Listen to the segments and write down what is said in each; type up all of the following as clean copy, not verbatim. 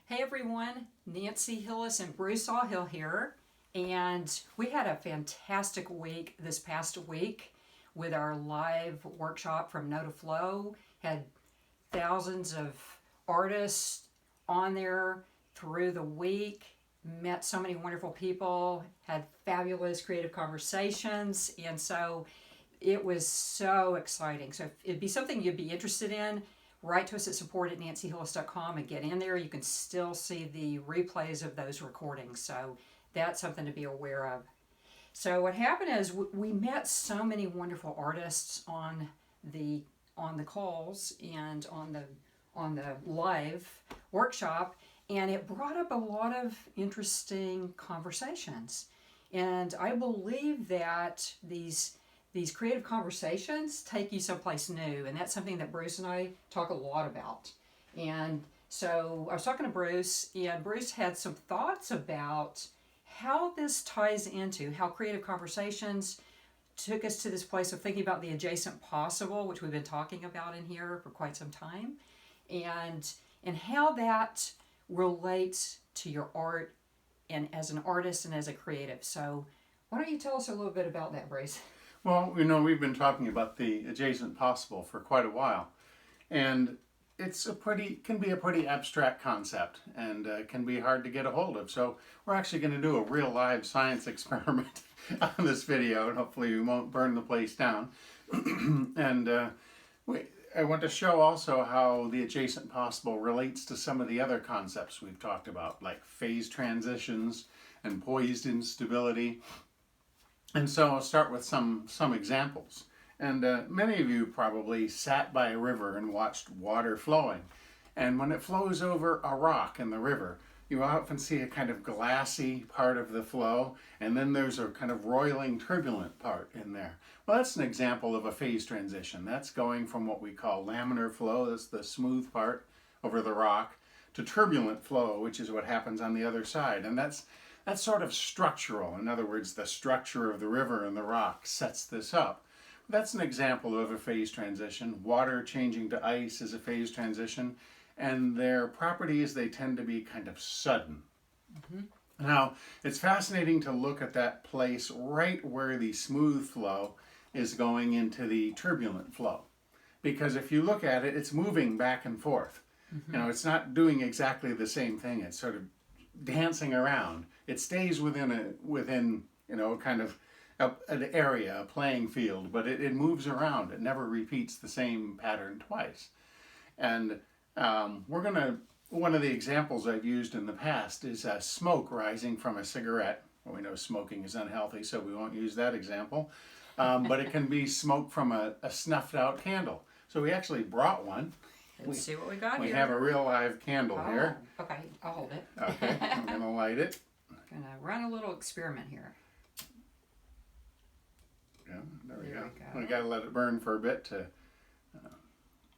Hey everyone, Nancy Hillis and Bruce Allhill here, and we had a fantastic week this past week with our live workshop from No to Flow. Had thousands of artists on there through the week, met so many wonderful people, had fabulous creative conversations, and so it was so exciting. So if it'd be something you'd be interested in, write to us at support@nancyhillis.com and get in there. You can still see the replays of those recordings. So that's something to be aware of. So what happened is we met so many wonderful artists on the calls and on the live workshop, and it brought up a lot of interesting conversations. And I believe that these creative conversations take you someplace new, and that's something that Bruce and I talk a lot about. And so I was talking to Bruce, and Bruce had some thoughts about how this ties into how creative conversations took us to this place of thinking about the adjacent possible, which we've been talking about in here for quite some time, and how that relates to your art and as an artist and as a creative. So why don't you tell us a little bit about that, Bruce? Well, we've been talking about the adjacent possible for quite a while, and can be a pretty abstract concept, and can be hard to get a hold of. So we're actually going to do a real live science experiment on this video, and hopefully we won't burn the place down. And I want to show also how the adjacent possible relates to some of the other concepts we've talked about, like phase transitions and poised instability. And so I'll start with some examples. And many of you probably sat by a river and watched water flowing. And when it flows over a rock in the river, you often see a kind of glassy part of the flow, and then there's a kind of roiling, turbulent part in there. Well, that's an example of a phase transition. That's going from what we call laminar flow, that's the smooth part over the rock, to turbulent flow, which is what happens on the other side. And that's sort of structural. In other words, the structure of the river and the rock sets this up. That's an example of a phase transition. Water changing to ice is a phase transition, and their properties, they tend to be kind of sudden. Mm-hmm. Now, it's fascinating to look at that place right where the smooth flow is going into the turbulent flow. Because if you look at it, it's moving back and forth. Mm-hmm. It's not doing exactly the same thing. It's sort of dancing around. It stays within kind of an area, a playing field, but it moves around. It never repeats the same pattern twice. And one of the examples I've used in the past is smoke rising from a cigarette. Well, we know smoking is unhealthy, so we won't use that example. But it can be smoke from a snuffed out candle. So we actually brought one. Let's see what we got here. We have a real live candle here. Okay, I'll hold it. Okay, I'm going to light it. Gonna run a little experiment here. Yeah, there we go. We got to let it burn for a bit to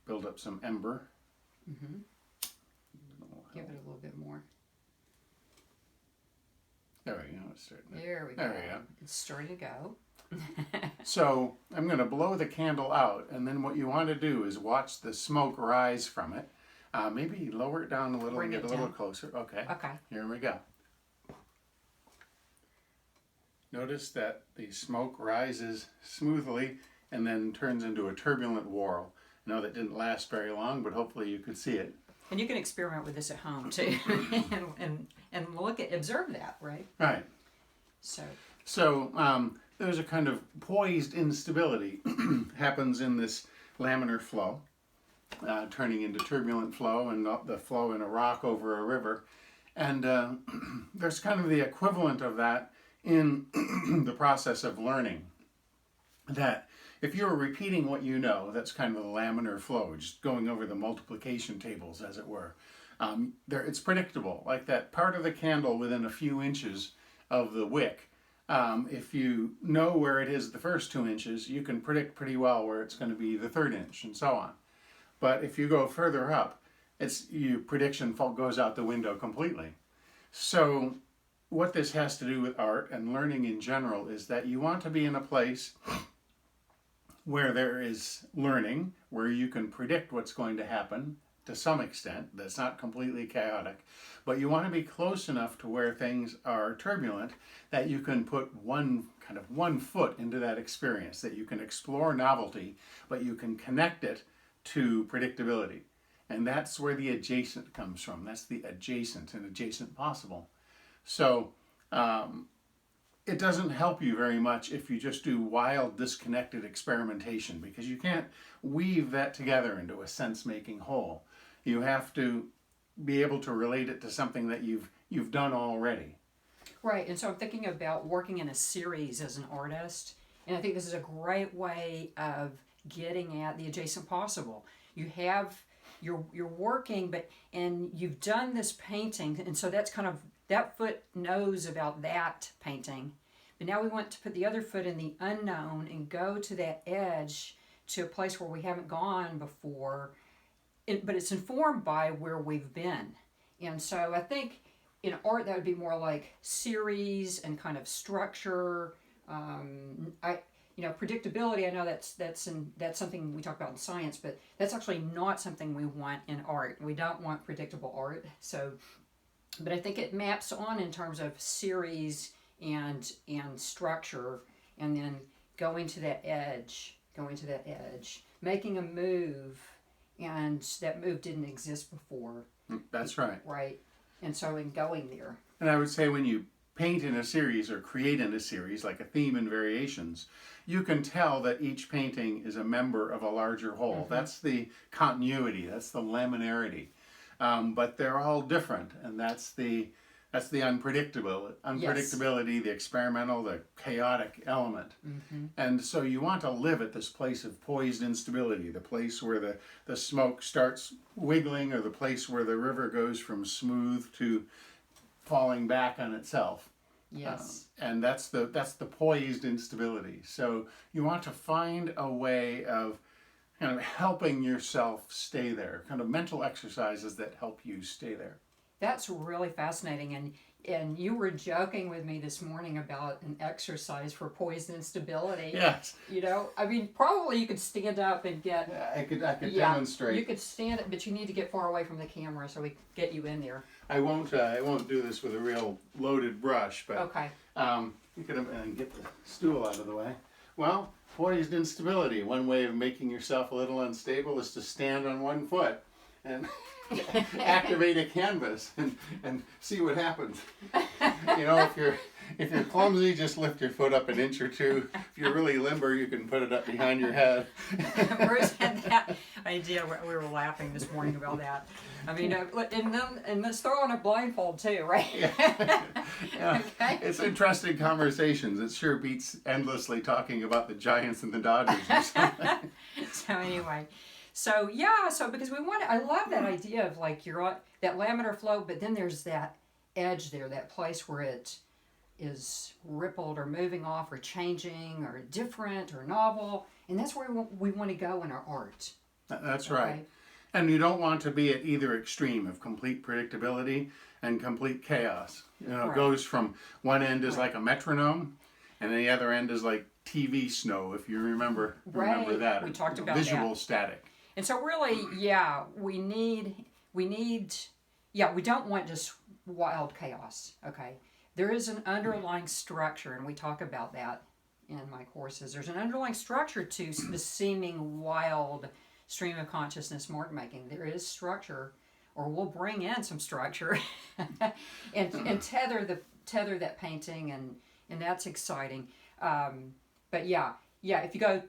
build up some ember. Mm-hmm. Give it a little bit more. There we go. There we go. It's starting to go. So I'm going to blow the candle out, and then what you want to do is watch the smoke rise from it. Maybe lower it down a little and get a little closer. Okay. Okay. Here we go. Notice that the smoke rises smoothly and then turns into a turbulent whirl. I know that didn't last very long, but hopefully you could see it. And you can experiment with this at home too, and observe that, right? Right. So there's a kind of poised instability happens in this laminar flow, turning into turbulent flow, and the flow in a rock over a river. And there's kind of the equivalent of that in the process of learning. That if you're repeating what you know, that's kind of the laminar flow, just going over the multiplication tables, as it were. It's predictable, like that part of the candle within a few inches of the wick. If you know where it is the first 2 inches, you can predict pretty well where it's going to be the third inch, and so on. But if you go further up, your prediction goes out the window completely. So what this has to do with art and learning in general is that you want to be in a place where there is learning, where you can predict what's going to happen, to some extent, that's not completely chaotic, but you want to be close enough to where things are turbulent that you can put one foot into that experience, that you can explore novelty, but you can connect it to predictability. And that's where the adjacent comes from. That's the adjacent and adjacent possible. So it doesn't help you very much if you just do wild, disconnected experimentation, because you can't weave that together into a sense-making whole. You have to be able to relate it to something that you've done already. Right, and so I'm thinking about working in a series as an artist, and I think this is a great way of getting at the adjacent possible. You're working, and you've done this painting, and so that's kind of, that foot knows about that painting. But now we want to put the other foot in the unknown and go to that edge, to a place where we haven't gone before, but it's informed by where we've been. And so I think in art that would be more like series and kind of structure. Predictability, I know that's something we talk about in science, but that's actually not something we want in art. We don't want predictable art. So, but I think it maps on in terms of series and structure, and then going to that edge, making a move, and that move didn't exist before. That's right. Right. And so in going there. And I would say when you paint in a series or create in a series, like a theme and variations, you can tell that each painting is a member of a larger whole. Mm-hmm. That's the continuity, that's the laminarity. But they're all different, and that's the unpredictability, yes. The experimental, the chaotic element. Mm-hmm. And so you want to live at this place of poised instability, the place where the smoke starts wiggling, or the place where the river goes from smooth to falling back on itself. Yes. And that's the poised instability. So you want to find a way of kind of helping yourself stay there, kind of mental exercises that help you stay there. That's really fascinating, and you were joking with me this morning about an exercise for poised instability. Yes. I mean, probably you could stand up and get. I could demonstrate. You could stand it, but you need to get far away from the camera so we get you in there. I won't do this with a real loaded brush, but okay. You could get the stool out of the way. Well, poised instability. One way of making yourself a little unstable is to stand on one foot and activate a canvas and see what happens. If you're clumsy, just lift your foot up an inch or two. If you're really limber, you can put it up behind your head. Bruce had that idea. We were laughing this morning about that. I mean, and let's throw on a blindfold too, right? Yeah. Okay. It's interesting conversations. It sure beats endlessly talking about the Giants and the Dodgers or something. So anyway. So because I love that idea of like you're on that laminar flow, but then there's that edge there, that place where it is rippled or moving off or changing or different or novel, and that's where we want to go in our art. That's right. And you don't want to be at either extreme of complete predictability and complete chaos. It goes from one end is like a metronome, and the other end is like TV snow, if you remember that. We talked about visual static. And so really, we don't want just wild chaos, okay? There is an underlying structure, and we talk about that in my courses. There's an underlying structure to the seeming wild stream of consciousness mark making. There is structure, or we'll bring in some structure and tether that painting, and that's exciting. But if you go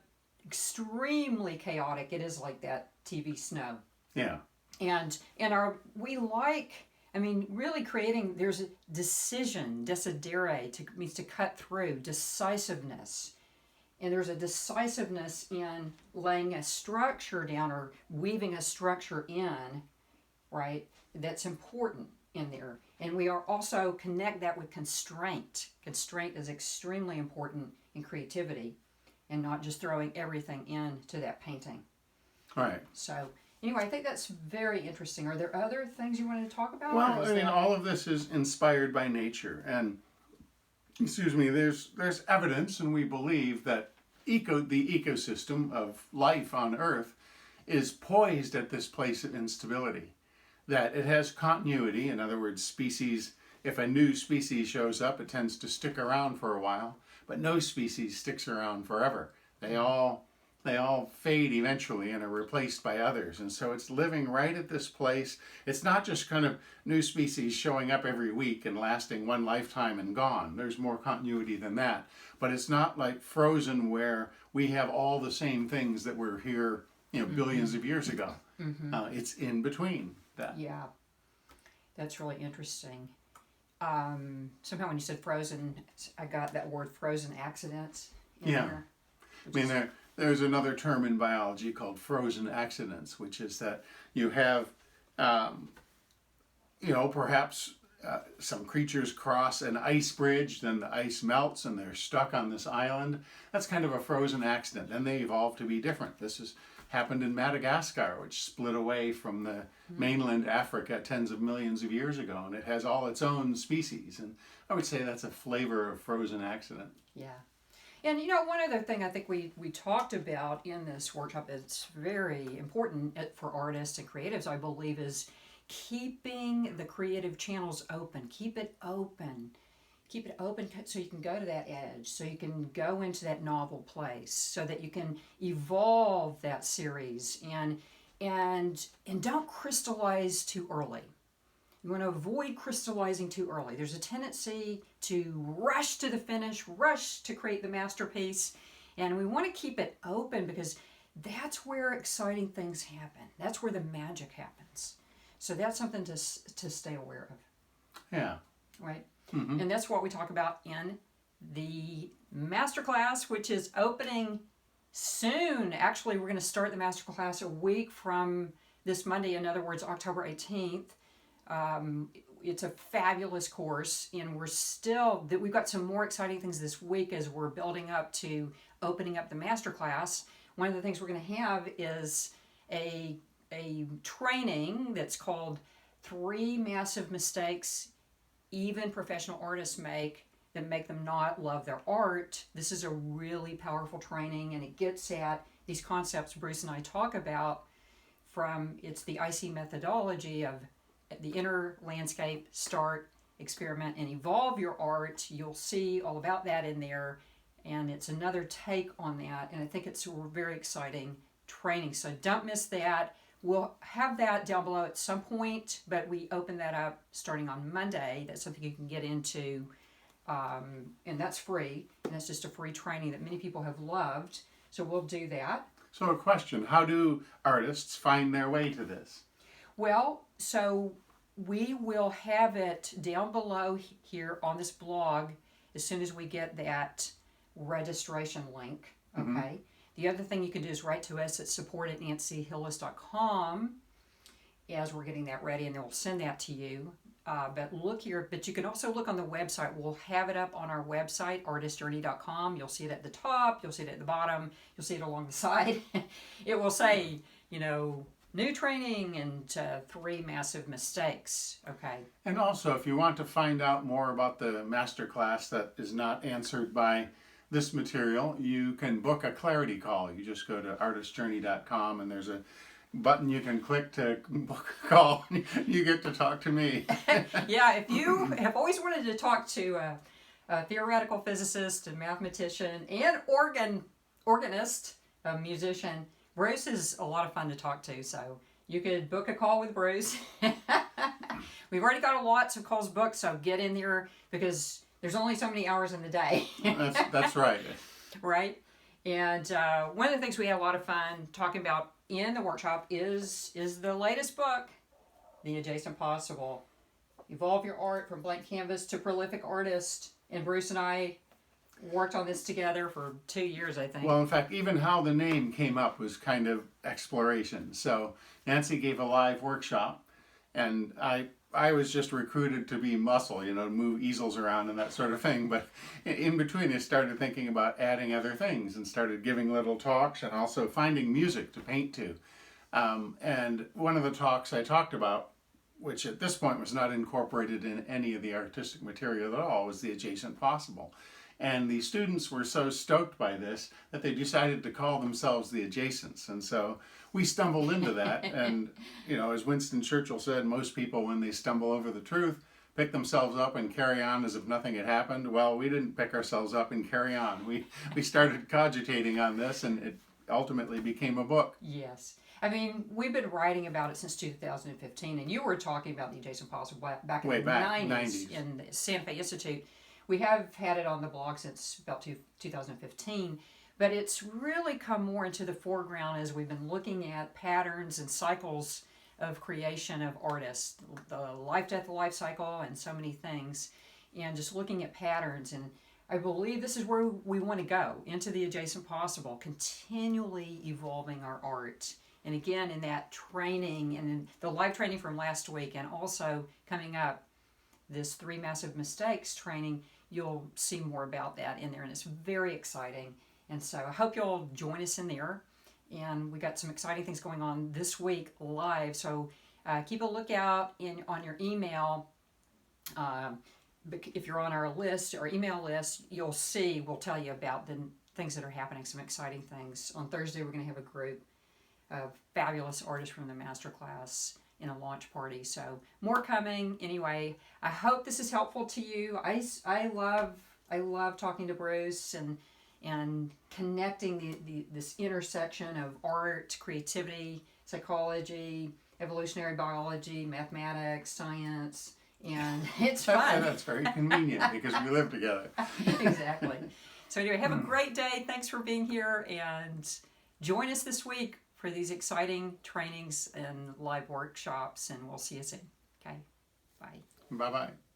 extremely chaotic, it is like that TV snow. Yeah. And really creating, there's a decision, decidere, means to cut through, decisiveness. And there's a decisiveness in laying a structure down or weaving a structure in, right? That's important in there. And we are also connect that with constraint. Constraint is extremely important in creativity, and not just throwing everything into that painting. All right. So anyway, I think that's very interesting. Are there other things you wanted to talk about? Well, all of this is inspired by nature, and there's evidence, and we believe that the ecosystem of life on Earth is poised at this place of instability, that it has continuity. In other words, species, if a new species shows up, it tends to stick around for a while, but no species sticks around forever. They all fade eventually and are replaced by others. And so it's living right at this place. It's not just kind of new species showing up every week and lasting one lifetime and gone. There's more continuity than that. But it's not like Frozen, where we have all the same things that were here, billions of years ago. It's in between that. Yeah, that's really interesting. Somehow when you said frozen, I got that word frozen accidents in there. I mean, there's another term in biology called frozen accidents, which is that you have, perhaps some creatures cross an ice bridge, then the ice melts and they're stuck on this island. That's kind of a frozen accident. And they evolve to be different. This has happened in Madagascar, which split away from the mainland Africa tens of millions of years ago, and it has all its own species. And I would say that's a flavor of frozen accident. Yeah. And one other thing I think we talked about in this workshop that's very important for artists and creatives, I believe, is keeping the creative channels open. Keep it open. Keep it open so you can go to that edge, so you can go into that novel place, so that you can evolve that series and don't crystallize too early. You want to avoid crystallizing too early. There's a tendency to rush to the finish, rush to create the masterpiece, and we want to keep it open because that's where exciting things happen. That's where the magic happens. So that's something to stay aware of. Yeah. Right? Mm-hmm. And that's what we talk about in the masterclass, which is opening soon. Actually, we're going to start the masterclass a week from this Monday. In other words, October 18th. It's a fabulous course, and we've got some more exciting things this week as we're building up to opening up the masterclass. One of the things we're going to have is a training that's called 3 Massive Mistakes Even Professional Artists Make that make them not love their art. This is a really powerful training, and it gets at these concepts Bruce and I talk about it's the IC methodology of the inner landscape, start, experiment, and evolve your art. You'll see all about that in there, and it's another take on that, and I think it's a very exciting training, so don't miss that. We'll have that down below at some point, but we open that up starting on Monday. That's something you can get into, and that's free, and that's just a free training that many people have loved, so we'll do that. So a question, how do artists find their way to this? Well, so we will have it down below here on this blog as soon as we get that registration link, okay? Mm-hmm. The other thing you can do is write to us at support@nancyhillis.com as we're getting that ready, and then we'll send that to you. But look here, but you can also look on the website. We'll have it up on our website, artistjourney.com. You'll see it at the top, you'll see it at the bottom, you'll see it along the side. It will say, new training and 3 massive mistakes, okay? And also, if you want to find out more about the masterclass that is not answered by this material, you can book a clarity call. You just go to artistjourney.com and there's a button you can click to book a call. You get to talk to me. Yeah, if you have always wanted to talk to a theoretical physicist, a mathematician, and organist, a musician, Bruce is a lot of fun to talk to, so you could book a call with Bruce. We've already got lots of calls booked, so get in there because there's only so many hours in the day. That's right. Right? And one of the things we had a lot of fun talking about in the workshop is the latest book, The Adjacent Possible. Evolve your art from blank canvas to prolific artist. And Bruce and I worked on this together for 2 years, I think. Well, in fact, even how the name came up was kind of exploration. So Nancy gave a live workshop, and I was just recruited to be muscle, to move easels around and that sort of thing. But in between, I started thinking about adding other things and started giving little talks and also finding music to paint to. And one of the talks I talked about, which at this point was not incorporated in any of the artistic material at all, was The Adjacent Possible. And the students were so stoked by this that they decided to call themselves the Adjacents. And so we stumbled into that. And, you know, as Winston Churchill said, most people, when they stumble over the truth, pick themselves up and carry on as if nothing had happened. Well, we didn't pick ourselves up and carry on. We started cogitating on this, and it ultimately became a book. Yes. I mean, we've been writing about it since 2015, and you were talking about the Adjacent Possible back in Way the back, 90s in the Santa Fe Institute. We have had it on the blog since about 2015, but it's really come more into the foreground as we've been looking at patterns and cycles of creation of artists, the life, death, life cycle, and so many things, and just looking at patterns. And I believe this is where we want to go, into the adjacent possible, continually evolving our art. And again, in that training and in the live training from last week, and also coming up, this 3 Massive Mistakes training, you'll see more about that in there, and it's very exciting. And so I hope you'll join us in there. And we got some exciting things going on this week live, so keep a lookout on your email. If you're on our list, our email list, you'll see, we'll tell you about the things that are happening, some exciting things. On Thursday, we're going to have a group of fabulous artists from the masterclass in a launch party. So more coming. Anyway, I hope this is helpful to you. I love talking to Bruce and connecting this intersection of art, creativity, psychology, evolutionary biology, mathematics, science, and it's fun. That's very convenient because we live together. Exactly. So anyway, have a great day. Thanks for being here, and join us this week for these exciting trainings and live workshops, and we'll see you soon. Okay, bye. Bye-bye.